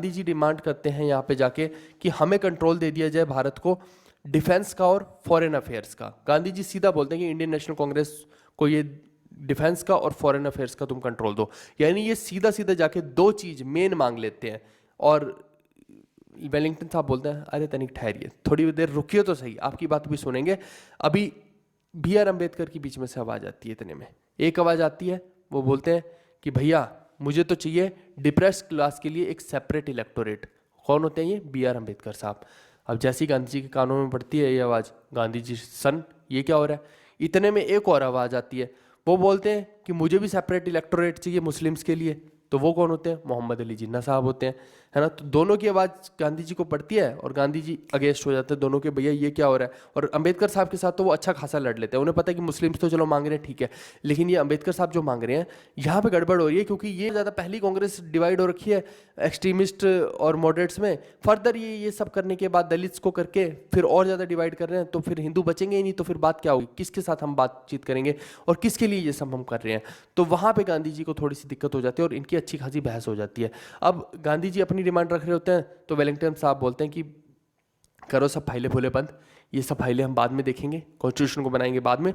Gandhi ji demand करते हैं यहाँ पे जाके कि हमें कंट्रोल दे दिया जाए भारत को डिफेंस का और फॉरेन अफेयर्स का। गांधी जी सीधा बोलते हैं कि इंडियन नेशनल कांग्रेस को ये डिफेंस का और फॉरेन अफेयर्स का तुम कंट्रोल दो। यानी ये सीधा सीधा जाके दो चीज मेन मांग लेते हैं। और वेलिंगटन साहब बोलते हैं अरे तनिक ठहरिए, थोड़ी देर रुकिए तो सही, आपकी बात भी सुनेंगे। अभी बी आर अम्बेडकर की बीच में से आवाज आती है, इतने में एक आवाज आती है, वो बोलते हैं कि भैया मुझे तो चाहिए डिप्रेस क्लास के लिए एक सेपरेट इलेक्टोरेट। कौन होते हैं ये? बी आर अम्बेडकर साहब। अब जैसी गांधी जी के कानों में पड़ती है ये आवाज़, गांधी जी सन ये क्या हो रहा है, इतने में एक और आवाज़ आती है, वो बोलते हैं कि मुझे भी सेपरेट इलेक्टोरेट चाहिए मुस्लिम्स के लिए। तो वो कौन होते हैं? मोहम्मद अली जिन्ना साहब होते हैं, है ना। तो दोनों की आवाज़ गांधी जी को पड़ती है और गांधी जी अगेंस्ट हो जाते हैं दोनों के, भैया ये क्या हो रहा है। और अंबेडकर साहब के साथ तो वो अच्छा खासा लड़ लेते हैं, उन्हें पता है कि मुस्लिम्स तो चलो मांग रहे हैं ठीक है, लेकिन ये अंबेडकर साहब जो मांग रहे हैं यहाँ पे गड़बड़ हो रही है, क्योंकि ये ज़्यादा पहली कांग्रेस डिवाइड हो रखी है एक्सट्रीमिस्ट और मॉडरेट्स में। फर्दर ये सब करने के बाद दलित्स को करके फिर और ज़्यादा डिवाइड कर रहे हैं, तो फिर हिंदू बचेंगे ही नहीं, तो फिर बात क्या होगी, किसके साथ हम बातचीत करेंगे और किसके लिए ये सब हम कर रहे हैं। तो वहाँ पे गांधी जी को थोड़ी सी दिक्कत हो जाती है और इनकी अच्छी खासी बहस हो जाती है। अब गांधी जी अपनी डिमांड रख रहे होते हैं तो वेलिंगटन साहब बोलते हैं कि करो सब फाइलें फूले बंद, ये सब फाइलें हम बाद में देखेंगे, कॉन्स्टिट्यूशन को बनाएंगे बाद में,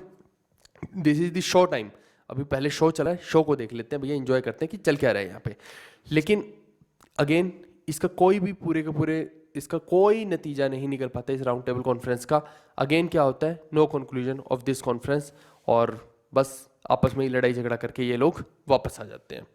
this is the show time, अभी पहले शो चला है, शो को देख लेते हैं भैया, एंजॉय करते हैं कि चल क्या रहा है यहाँ पे। लेकिन अगेन इसका कोई भी पूरे के पूरे इसका कोई नतीजा नहीं निकल पाता इस राउंड टेबल कॉन्फ्रेंस का। अगेन क्या होता है, no conclusion of this conference, और बस आपस में ही लड़ाई झगड़ा करके ये लोग वापस आ जाते हैं।